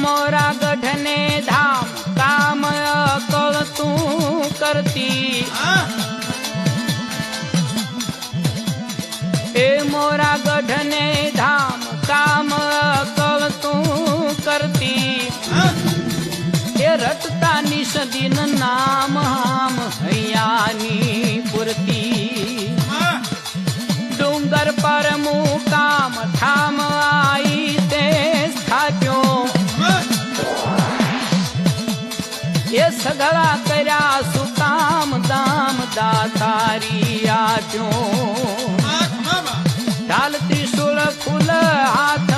मोरा गढ़ने धाम काम अकल तू करती ए मोरा गढ़ने धाम काम अकल तू करती ए रटता निषदीन नाम हम हयानी पुरती डूंगर पर मुकाम ठाम आई ते स्थाप्यो ये सगळा कर्या सुकाम दाम दातारी आप्यो ढाल त्रिशूल फूल हाथ